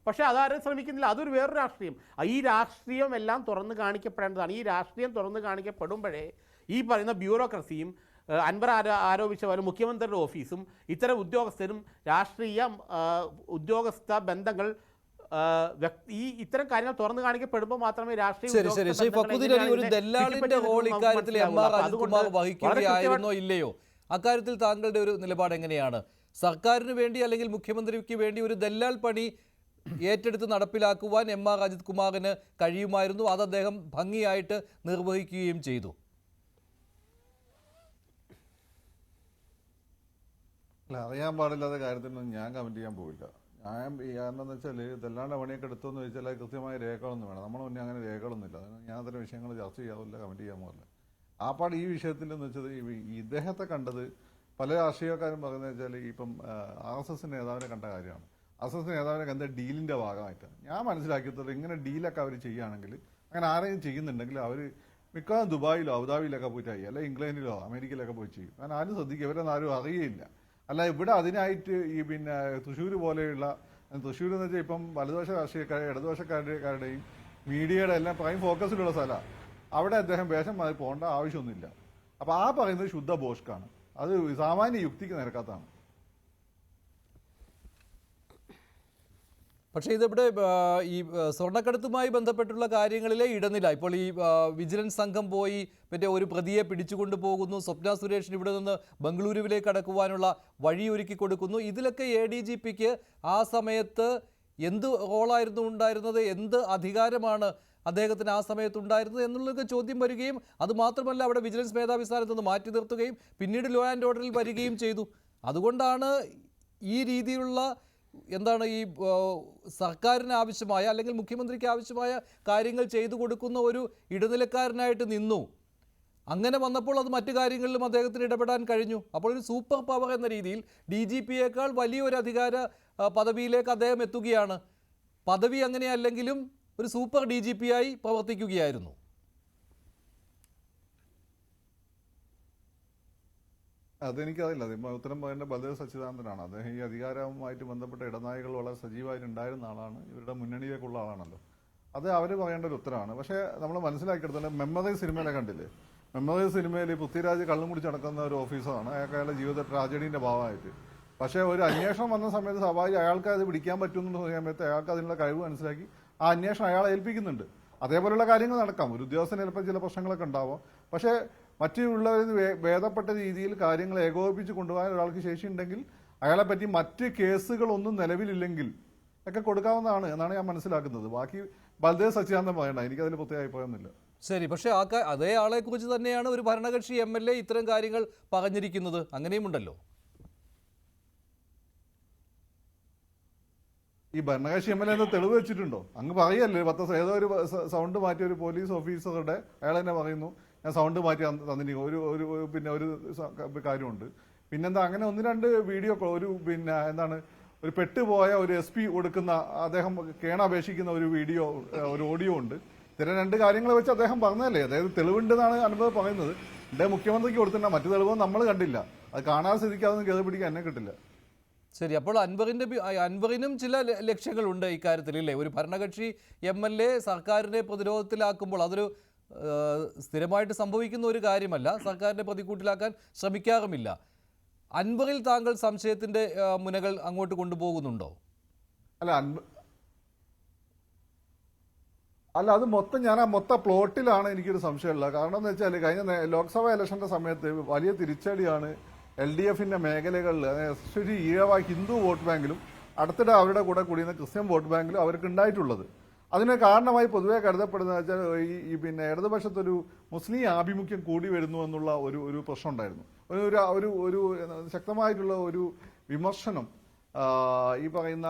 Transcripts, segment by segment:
പക്ഷേ അതാരും ശ്രമിക്കുന്നില്ല. അതൊരു വേറൊരു രാഷ്ട്രീയം. ഈ രാഷ്ട്രീയം എല്ലാം തുറന്നു കാണിക്കപ്പെടേണ്ടതാണ്. ഈ രാഷ്ട്രീയം തുറന്നു കാണിക്കപ്പെടുമ്പോഴേ ഈ പറയുന്ന ബ്യൂറോക്രസിയും അൻവർ ആരോപിച്ച പോലെ മുഖ്യമന്ത്രിയുടെ ഓഫീസും ഇത്തരം ഉദ്യോഗസ്ഥരും രാഷ്ട്രീയ ഉദ്യോഗസ്ഥ ബന്ധങ്ങൾ ഈ ഇത്തരം കാര്യങ്ങൾ തുറന്നു കാണിക്കപ്പെടുമ്പോൾ മാത്രമേ രാഷ്ട്രീയ ഇല്ലയോ? അക്കാര്യത്തിൽ താങ്കളുടെ ഒരു നിലപാട് എങ്ങനെയാണ്? സർക്കാരിന് വേണ്ടി അല്ലെങ്കിൽ മുഖ്യമന്ത്രിക്ക് വേണ്ടി ഒരു ദല്ലാൽ പണി ഏറ്റെടുത്ത് നടപ്പിലാക്കുവാൻ എം.ആർ. അജിത് കുമാറിന് കഴിയുമായിരുന്നു. അത് അദ്ദേഹം ഭംഗിയായിട്ട് നിർവഹിക്കുകയും ചെയ്തു. അല്ല, അറിയാൻ പാടില്ലാത്ത കാര്യത്തിനൊന്നും ഞാൻ കമന്റ് ചെയ്യാൻ പോയില്ല. ഞാൻ കാരണം എന്ന് വെച്ചാൽ ഇതെല്ലാണ്ട് പണിയൊക്കെ എടുത്തോന്ന് ചോദിച്ചാൽ അത് കൃത്യമായ രേഖകളൊന്നും വേണം. നമ്മളെ മുന്നേ അങ്ങനെ രേഖകളൊന്നുമില്ല. ഞാൻ അത്തരം വിഷയങ്ങൾ ചർച്ച ചെയ്യാറില്ല, കമന്റ് ചെയ്യാൻ പോകില്ല. ആ പാട് ഈ വിഷയത്തിൽ എന്ന് വെച്ചത് ഇദ്ദേഹത്തെ കണ്ടത് പല രാഷ്ട്രീയക്കാരും പറയുന്നത് വെച്ചാൽ ഇപ്പം RSS നേതാവിനെ കണ്ട കാര്യമാണ്. RSS നേതാവിനെ കണ്ട ഡീലിന്റെ ഭാഗമായിട്ടാണ്. ഞാൻ മനസ്സിലാക്കിയത് ഇങ്ങനെ ഡീലൊക്കെ അവർ ചെയ്യുകയാണെങ്കിൽ, അങ്ങനെ ആരെങ്കിലും ചെയ്യുന്നുണ്ടെങ്കിൽ അവർ മിക്കവാറും ദുബായിലോ അബുദാബിയിലൊക്കെ പോയിട്ടായി, അല്ലെ ഇംഗ്ലണ്ടിലോ അമേരിക്കയിലൊക്കെ പോയി ചെയ്യും. കാരണം ആരും ശ്രദ്ധിക്കുക, ഇവരൊന്നും ആരും അറിയില്ല. അല്ല, ഇവിടെ അതിനായിട്ട് ഈ തൃശ്ശൂർ പോലെയുള്ള, തൃശ്ശൂർ എന്ന് വെച്ചാൽ ഇപ്പം വലതുപക്ഷ രാഷ്ട്രീയക്കാരുടെ ഇടതുപക്ഷക്കാരുടെയും മീഡിയയുടെ എല്ലാം പ്രൈം ഫോക്കസിലുള്ള സ്ഥലമാണ്. അവിടെ അദ്ദേഹം വേഷം മാറി പോകേണ്ട ആവശ്യമൊന്നുമില്ല. അപ്പൊ ആ പറയുന്നത് ശുദ്ധ ബോഷ്കാണ്. അത് സാമാന്യ യുക്തിക്ക് നിരക്കാത്തതാണ്. പക്ഷേ ഇതിവിടെ ഈ സ്വർണ്ണക്കടത്തുമായി ബന്ധപ്പെട്ടുള്ള കാര്യങ്ങളിലെ ഇടനില, ഇപ്പോൾ ഈ വിജിലൻസ് സംഘം പോയി മറ്റേ ഒരു പ്രതിയെ പിടിച്ചുകൊണ്ട് പോകുന്നു, സ്വപ്ന സുരേഷിന് ഇവിടെ നിന്ന് ബംഗളൂരുവിലേക്ക് അടക്കുവാനുള്ള വഴിയൊരുക്കി കൊടുക്കുന്നു. ഇതിലൊക്കെ ADGPക്ക് ആ സമയത്ത് എന്ത് റോളായിരുന്നു ഉണ്ടായിരുന്നത്, എന്ത് അധികാരമാണ് അദ്ദേഹത്തിന് ആ സമയത്ത് ഉണ്ടായിരുന്നത് എന്നുള്ളതൊക്കെ ചോദ്യം വരികയും, അതുമാത്രമല്ല അവിടെ വിജിലൻസ് മേധാവി സ്ഥാനത്ത് നിന്ന് മാറ്റി നിർത്തുകയും പിന്നീട് ലോ ആൻഡ് ഓർഡറിൽ വരികയും ചെയ്തു. അതുകൊണ്ടാണ് ഈ രീതിയിലുള്ള എന്താണ് ഈ സർക്കാരിന് ആവശ്യമായ അല്ലെങ്കിൽ മുഖ്യമന്ത്രിക്ക് ആവശ്യമായ കാര്യങ്ങൾ ചെയ്തു കൊടുക്കുന്ന ഒരു ഇടനിലക്കാരനായിട്ട് നിന്നു. അങ്ങനെ വന്നപ്പോൾ അത് മറ്റു കാര്യങ്ങളിലും അദ്ദേഹത്തിന് ഇടപെടാൻ കഴിഞ്ഞു. അപ്പോൾ ഒരു സൂപ്പർ പവർ എന്ന രീതിയിൽ DGPയേക്കാൾ വലിയൊരു അധികാര പദവിയിലേക്ക് അദ്ദേഹം എത്തുകയാണ്. പദവി അങ്ങനെയല്ലെങ്കിലും ഒരു സൂപ്പർ DGP ആയി പ്രവർത്തിക്കുകയായിരുന്നു. അതെനിക്കറിയില്ല. ഉത്തരം പറയേണ്ട ബൽദേവ് സച്ചിദാനന്ദനാണ്. അദ്ദേഹം ഈ അധികാരവുമായിട്ട് ബന്ധപ്പെട്ട ഇടനാഴികൾ വളരെ സജീവമായിട്ടുണ്ടായിരുന്ന ആളാണ്. ഇവരുടെ മുന്നണിയിലേക്കുള്ള ആളാണല്ലോ. അത് അവർ പറയേണ്ട ഒരു ഉത്തരമാണ്. പക്ഷേ നമ്മൾ മനസ്സിലാക്കിയെടുത്തോണ്ട് മെമ്മറൈസ് സിനിമയിലെ കണ്ടില്ലേ? മെമ്മറൈസ് സിനിമയിൽ പൃഥ്വിരാജ് കള്ളും കുടിച്ച് നടക്കുന്ന ഒരു ഓഫീസറാണ്. അയാളുടെ ജീവിത ട്രാജഡീന്റെ ഭാഗമായിട്ട്. പക്ഷേ ഒരു അന്വേഷണം വന്ന സമയത്ത് സ്വാഭാവികം അയാൾക്ക് അത് പിടിക്കാൻ പറ്റുന്ന സമയത്ത് അയാൾക്ക് അതിനുള്ള കഴിവ് മനസ്സിലാക്കി ആ അന്വേഷണം അയാളെ ഏൽപ്പിക്കുന്നുണ്ട്. അതേപോലെയുള്ള കാര്യങ്ങൾ നടക്കാം. ഒരു ഉദ്യോഗസ്ഥന് ചിലപ്പോൾ ചില പ്രശ്നങ്ങളൊക്കെ ഉണ്ടാവാം. പക്ഷേ മറ്റുള്ളവരിൽ ഭേദപ്പെട്ട രീതിയിൽ കാര്യങ്ങൾ ഏകോപിപ്പിച്ച് കൊണ്ടുപോകാൻ ഒരാൾക്ക് ശേഷിയുണ്ടെങ്കിൽ അയാളെ പറ്റി മറ്റ് കേസുകളൊന്നും നിലവിലില്ലെങ്കിൽ ഒക്കെ കൊടുക്കാവുന്നതാണ് എന്നാണ് ഞാൻ മനസ്സിലാക്കുന്നത്. ബാക്കി ബൽദേവ് സച്ചിദാനന്ദൻ പറയണ്ട, എനിക്കതിൽ പ്രത്യേക അഭിപ്രായമൊന്നുമില്ല. ശരി, പക്ഷേ അതേ ആളെക്കുറിച്ച് തന്നെയാണ് ഒരു ഭരണകക്ഷി MLA ഇത്തരം കാര്യങ്ങൾ പറഞ്ഞിരിക്കുന്നത്. അങ്ങനെയുമുണ്ടല്ലോ. ഈ ഭരണകക്ഷി MLA എന്ന് തെളിവ് വെച്ചിട്ടുണ്ടോ? അങ്ങ് പറയല്ലേ, ഏതോ ഒരു സൗണ്ട് മാറ്റിയ ഒരു പോലീസ് ഓഫീസറുടെ അയാൾ തന്നെ പറയുന്നു ഞാൻ സൗണ്ട് മാറ്റി തന്നിരിക്കും. പിന്നെ ഒരു കാര്യമുണ്ട്. പിന്നെന്താ, അങ്ങനെ ഒന്ന് രണ്ട് വീഡിയോ, ഒരു പെട്ടുപോയ ഒരു SP കൊടുക്കുന്ന, അദ്ദേഹം കേണപേക്ഷിക്കുന്ന ഒരു വീഡിയോ, ഒരു ഓഡിയോ ഉണ്ട്. ഇത്തരം രണ്ട് കാര്യങ്ങൾ വെച്ച് അദ്ദേഹം പറഞ്ഞതല്ലേ, അതായത് തെളിവുണ്ടെന്നാണ് അനുഭവം പറയുന്നത്. എന്റെ മുഖ്യമന്ത്രിക്ക് കൊടുത്തിട്ടുണ്ട്, മറ്റു തെളിവൊന്നും നമ്മൾ കണ്ടില്ല. അത് കാണാതെ സ്ഥിതിക്കാതൊന്നും കേസ് പിടിക്കാൻ എന്നെ കിട്ടില്ല. ശരി, അപ്പോൾ അൻവറിനും ചില ലക്ഷ്യങ്ങളുണ്ട് ഇക്കാര്യത്തിൽ ഇല്ലേ? ഒരു ഭരണകക്ഷി MLA സർക്കാരിനെ പ്രതിരോധത്തിലാക്കുമ്പോൾ അതൊരു സ്ഥിരമായിട്ട് സംഭവിക്കുന്ന ഒരു കാര്യമല്ല. സർക്കാരിനെ പ്രതികൂട്ടിലാക്കാൻ ശ്രമിക്കാറുമില്ല. അൻവറിൽ താങ്കൾ സംശയത്തിന്റെ മുനകൾ അങ്ങോട്ട് കൊണ്ടുപോകുന്നുണ്ടോ? അല്ല, അത് ഞാൻ ആ മൊത്ത പ്ലോട്ടിലാണ് എനിക്കൊരു സംശയമുള്ളത്. കാരണം എന്ന് വെച്ചാൽ കഴിഞ്ഞ ലോക്സഭാ ഇലക്ഷന്റെ സമയത്ത് വലിയ തിരിച്ചടിയാണ് LDFന്റെ മേഖലകളിൽ, എസ്പെഷ്യലി ഈഴവ ഹിന്ദു വോട്ട് ബാങ്കിലും അടുത്തിടെ അവരുടെ കൂടെ കൂടിയുന്ന ക്രിസ്ത്യൻ വോട്ട് ബാങ്കിലും അവർക്ക് ഉണ്ടായിട്ടുള്ളത്. അതിന് കാരണമായി പൊതുവെ കരുതപ്പെടുന്നത് വെച്ചാൽ ഈ ഇടതുപക്ഷത്തൊരു മുസ്ലിം ആഭിമുഖ്യം കൂടി വരുന്നു എന്നുള്ള ഒരു പ്രശ്നം ഉണ്ടായിരുന്നു. ഒരു ശക്തമായിട്ടുള്ള ഒരു വിമർശനം ഈ പറയുന്ന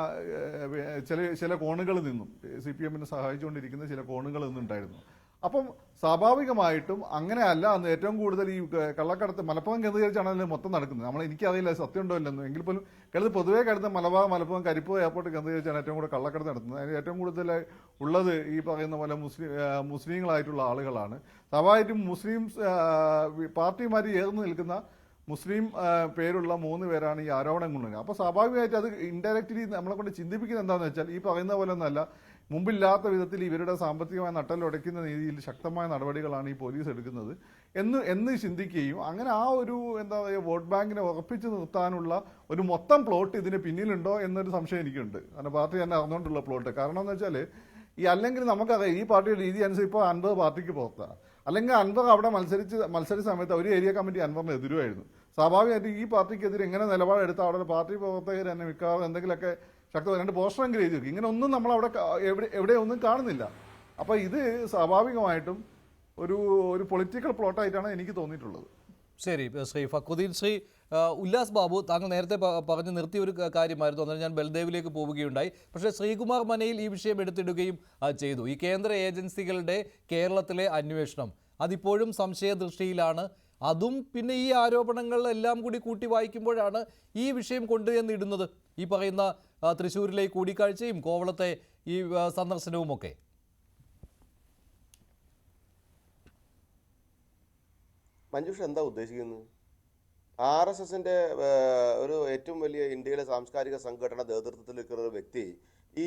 ചില കോണുകളിൽ നിന്നും CPMനെ സഹായിച്ചുകൊണ്ടിരിക്കുന്ന ചില കോണുകളിൽ നിന്നുണ്ടായിരുന്നു. അപ്പം സ്വാഭാവികമായിട്ടും അങ്ങനെയല്ല എന്ന് ഏറ്റവും കൂടുതൽ ഈ കള്ളക്കടത്ത് മലപ്പുറം കേന്ദ്രീകരിച്ചാണ് മൊത്തം നടക്കുന്നത്. എനിക്കറിയില്ല സത്യം ഉണ്ടോ ഇല്ലെന്നും, എങ്കിൽ പോലും പൊതുവേ കരുതുന്ന മലപ്പുറം കരിപ്പൂർ എയർപോർട്ട് കേന്ദ്രീകരിച്ചാണ് ഏറ്റവും കൂടുതൽ കള്ളക്കടത്ത് നടത്തുന്നത്. അതിന് ഏറ്റവും കൂടുതൽ ഉള്ളത് ഈ പറയുന്ന പോലെ മുസ്ലിങ്ങളായിട്ടുള്ള ആളുകളാണ്. സ്വാഭാവികമായിട്ടും മുസ്ലിം പാർട്ടിയുമായി ചേർന്ന് നിൽക്കുന്ന മുസ്ലിം പേരുള്ള 3 പേരാണ് ഈ ആരോപണം കൊണ്ടുവരുന്നത്. അപ്പോൾ സ്വാഭാവികമായിട്ട് അത് ഇൻഡയറക്റ്റ്ലി നമ്മളെ കൊണ്ട് ചിന്തിപ്പിക്കുന്നത് എന്താണെന്ന് വെച്ചാൽ ഈ പറയുന്ന പോലെ ഒന്നല്ല, മുമ്പില്ലാത്ത വിധത്തിൽ ഇവരുടെ സാമ്പത്തികമായ നട്ടലുടയ്ക്കുന്ന രീതിയിൽ ശക്തമായ നടപടികളാണ് ഈ പോലീസ് എടുക്കുന്നത് എന്ന് ചിന്തിക്കുകയും അങ്ങനെ ആ ഒരു എന്താ പറയുക വോട്ട് ബാങ്കിനെ ഉറപ്പിച്ച് നിർത്താനുള്ള ഒരു മൊത്തം പ്ലോട്ട് ഇതിന് പിന്നിലുണ്ടോ എന്നൊരു സംശയം എനിക്കുണ്ട്. കാരണം പാർട്ടി തന്നെ അറിഞ്ഞുകൊണ്ടുള്ള പ്ലോട്ട്. കാരണം എന്ന് വെച്ചാൽ അല്ലെങ്കിൽ നമുക്കറിയാം ഈ പാർട്ടിയുടെ രീതി അനുസരിച്ച് ഇപ്പോൾ അൻവർ പാർട്ടിക്ക് പുറത്താണ്. അല്ലെങ്കിൽ അൻവർ അവിടെ മത്സരിച്ച സമയത്ത് ഒരു ഏരിയ കമ്മിറ്റി അൻവറിന് എതിരുമായിരുന്നു. സ്വാഭാവികമായിട്ട് ഈ പാർട്ടിക്കെതിരെ എങ്ങനെ നിലപാടെടുത്താൽ അവിടെ പാർട്ടി പ്രവർത്തകർ തന്നെ മിക്കവാറും എന്തെങ്കിലുമൊക്കെ ശക്തമായി 2 പോസ്റ്ററെങ്കിലും എഴുതി വെക്കും. ഇങ്ങനെ ഒന്നും നമ്മളവിടെ എവിടെ ഒന്നും കാണുന്നില്ല. അപ്പോൾ ഇത് സ്വാഭാവികമായിട്ടും ഒരു പൊളിറ്റിക്കൽ പ്ലോട്ടായിട്ടാണ് എനിക്ക് തോന്നിയിട്ടുള്ളത്. ശരി, ശ്രീ ഫക്രുദ്ദീൻ. ശ്രീ ഉല്ലാസ് ബാബു, താങ്കൾ നേരത്തെ പറഞ്ഞു നിർത്തിയ ഒരു കാര്യമായിരുന്നു, അന്നേരം ഞാൻ ബൽദേവിലേക്ക് പോവുകയുണ്ടായി. പക്ഷേ ശ്രീകുമാർ മനയിൽ ഈ വിഷയം എടുത്തിടുകയും ചെയ്തു. ഈ കേന്ദ്ര ഏജൻസികളുടെ കേരളത്തിലെ അന്വേഷണം അതിപ്പോഴും സംശയദൃഷ്ടിയിലാണ്. അതും പിന്നെ ഈ ആരോപണങ്ങൾ എല്ലാം കൂടി കൂട്ടി വായിക്കുമ്പോഴാണ് ഈ വിഷയം കൊണ്ടുവന്നിടുന്നത്. ഈ പറയുന്ന തൃശ്ശൂരിലെ കൂടിക്കാഴ്ചയും കോവളത്തെ ഈ സന്ദർശനവുമൊക്കെ. മഞ്ജുഷ എന്താ ഉദ്ദേശിക്കുന്നത്? RSSന്റെ ഒരു ഏറ്റവും വലിയ ഇന്ത്യയിലെ സാംസ്കാരിക സംഘടന നേതൃത്വത്തിൽ നിൽക്കുന്ന ഒരു വ്യക്തി ഈ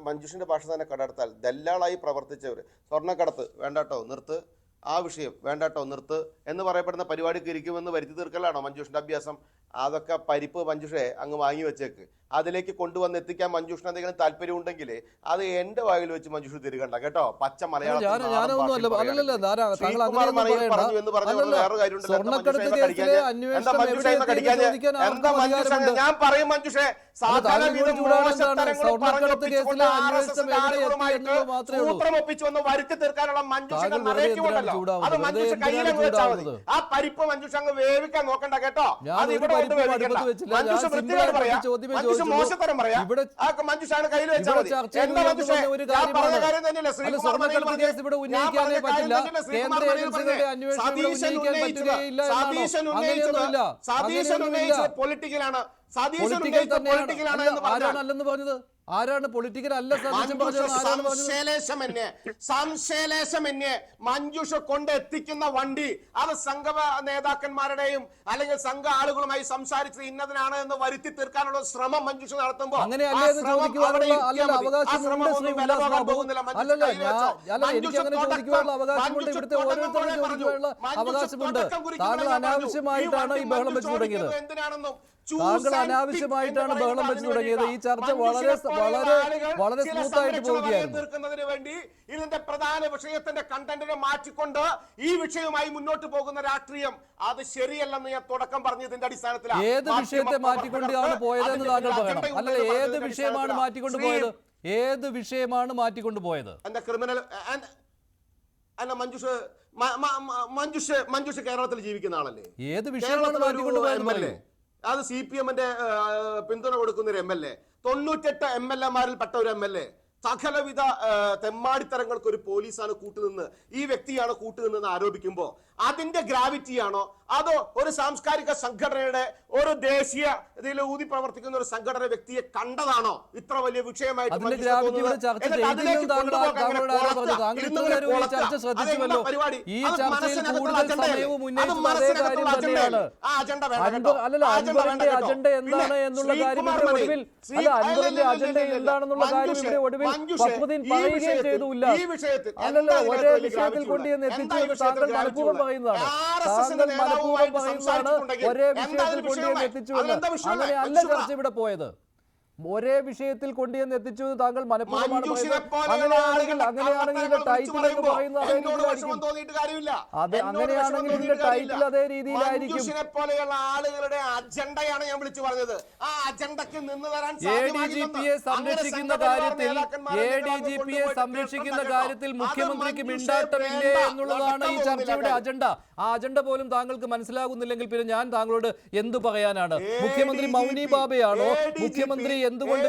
മഞ്ജുഷിന്റെ ഭാഷ തന്നെ കടർത്താൽ ദല്ലാളായി പ്രവർത്തിച്ചവർ സ്വർണ്ണക്കടത്ത് വേണ്ടാട്ടോ നിർത്ത്, ആ വിഷയം വേണ്ടാട്ടോ നിർത്ത് എന്ന് പറയപ്പെടുന്ന പരിപാടിക്ക് ഇരിക്കുമെന്ന് വരുത്തി തീർക്കലാണോ മഞ്ജുഷിന്റെ അഭ്യാസം? അതൊക്കെ പരിപ്പ് മഞ്ജുഷെ അങ്ങ് വാങ്ങി വെച്ചേക്ക്. അതിലേക്ക് കൊണ്ടുവന്ന് എത്തിക്കാൻ മഞ്ജുഷിന് എന്തെങ്കിലും താല്പര്യം ഉണ്ടെങ്കിൽ അത് എന്റെ വായിൽ വെച്ച് മഞ്ജുഷ തിരുകണ്ട കേട്ടോ. പച്ച മലയാളം ഞാൻ പറയും മഞ്ജുഷെ, സൂത്രമൊപ്പിച്ചു വന്ന് വരുത്തി തീർക്കാനുള്ള മഞ്ജുഷയുടെ നരേറ്റീവ് ഉണ്ടല്ലോ, അത് മഞ്ജുഷ കയ്യിലങ്ങ് വെച്ചാൽ മതി. ആ പരിപ്പ് മഞ്ജുഷ അങ്ങ് വേവിക്കാൻ നോക്കണ്ട കേട്ടോ. അത് ഇവിടെ മഞ്ജുഷ വൃത്തിയോട് പറയാ, മോശത്തരം പറയാ, മഞ്ജുഷാണ് കയ്യിൽ വെച്ചാൽ മതി. എന്താ മഞ്ജുഷ ഞാൻ പറഞ്ഞ കാര്യം തന്നെയല്ലേ ശ്രീകുമാർ മനയിൽ പറഞ്ഞത്? സതീശൻ ഉന്നയിച്ചത് പൊളിറ്റിക്കലാണ്. സതീശൻ ഉന്നയിച്ചത് പൊളിറ്റിക്കലാണ് എന്ന് പറഞ്ഞത് ആരാണ്? പൊളിറ്റിക്കൽ അല്ല. സംശയലേശമന്യേ മഞ്ജുഷ കൊണ്ട് എത്തിക്കുന്ന വണ്ടി അത് സംഘ നേതാക്കന്മാരുടെയും അല്ലെങ്കിൽ സംഘ ആളുകളുമായി സംസാരിച്ചത് ഇന്നതിനാണ് എന്ന് വരുത്തി തീർക്കാനുള്ള ശ്രമം മഞ്ജുഷ നടത്തുമ്പോൾ എന്തിനാണെന്നും താങ്കൾ അനാവശ്യമായിട്ടാണ് ബഹളം വെച്ച് തുടങ്ങിയത്. ഈ ചർച്ച വളരെ വളരെ സ്മൂത്തായിട്ട് തീർക്കുന്നതിന് വേണ്ടി ഇതിന്റെ പ്രധാന വിഷയത്തിന്റെ കണ്ടന്റിനെ മാറ്റിക്കൊണ്ട് ഈ വിഷയവുമായി മുന്നോട്ട് പോകുന്ന രാഷ്ട്രീയം അത് ശരിയല്ലെന്ന് ഞാൻ തുടക്കം പറഞ്ഞതിന്റെ അടിസ്ഥാനത്തിലാണ്. ഏത് വിഷയത്തെ മാറ്റിക്കൊണ്ടാണ് പോയതെന്ന് താങ്കൾ പറയണം. അല്ല, ഏത് വിഷയമാണ് മാറ്റിക്കൊണ്ടുപോയത്? ഏത് വിഷയമാണ് മാറ്റിക്കൊണ്ടുപോയത്? എന്താ ക്രിമിനൽ അല്ല മഞ്ജുഷ കേരളത്തിൽ ജീവിക്കുന്ന ആളല്ലേ? ഏത് വിഷയമാണ് മാറ്റിക്കൊണ്ടുപോയത്? അത് CPM-ന്റെ പിന്തുണ കൊടുക്കുന്ന ഒരു MLA, 98 MLA-മാരിൽ പെട്ട ഒരു MLA, സകലവിധ തെമ്മാടിത്തരങ്ങൾക്ക് ഒരു പോലീസാണ് കൂട്ടുനിന്ന്, ഈ വ്യക്തിയാണ് കൂട്ടുനിന്ന് ആരോപിക്കുമ്പോൾ അതിന്റെ ഗ്രാവിറ്റിയാണോ അതോ ഒരു സാംസ്കാരിക സംഘടനയുടെ ഒരു ദേശീയ ഇതിൽ ഊതി പ്രവർത്തിക്കുന്ന ഒരു സംഘടന വ്യക്തിയെ കണ്ടതാണോ ഇത്ര വലിയ വിഷയമായിട്ട്? ഈ വിഷയത്തിൽ ഒരേ വിഷയത്തിൽ കൊണ്ടുവന്ന് എത്തിച്ചു താങ്കൾ മനഃപൂർവ്വം പറയുന്നതാണ്. താങ്കൾ മനഃപൂർവ്വം പറയുന്നതാണ് ഒരേ വിഷയത്തിൽ കൊണ്ടുവന്ന് എത്തിച്ചു എന്ന്. അങ്ങനെ അല്ല ചർച്ച ഇവിടെ പോയത്. ഒരേ വിഷയത്തിൽ കൊണ്ടുവന്ന് എത്തിച്ചു എന്ന് താങ്കൾ മനഃപൂർവ്വമാണ് പറയുന്നത്. അങ്ങനെയാണെങ്കിൽ ഇതിന്റെ ടൈറ്റിൽ എന്ന് പറയുന്നത് അതേ രീതിയിലായിരിക്കും. അങ്ങനെയാണെങ്കിൽ ഇതിന്റെ ടൈറ്റിൽ അതേ രീതിയിലായിരിക്കും. പോലെയുള്ള ആളുകളുടെ അജണ്ടയാണ് ഞാൻ വിളിച്ചു പറഞ്ഞത്. ആ അജണ്ടക്ക് നിന്ന് തരാൻ ADGPയെ സംരക്ഷിക്കുന്ന കാര്യത്തിൽ മുഖ്യമന്ത്രിക്ക് മിണ്ടാട്ടമില്ലേ എന്നുള്ളതാണ് ഈ ചർച്ചയുടെ അജണ്ട. ആ അജണ്ട പോലും താങ്കൾക്ക് മനസ്സിലാകുന്നില്ലെങ്കിൽ പിന്നെ ഞാൻ താങ്കളോട് എന്തു പറയാനാണ്? മുഖ്യമന്ത്രി മൗനി ബാബയാണോ? മുഖ്യമന്ത്രി എന്തുകൊണ്ട്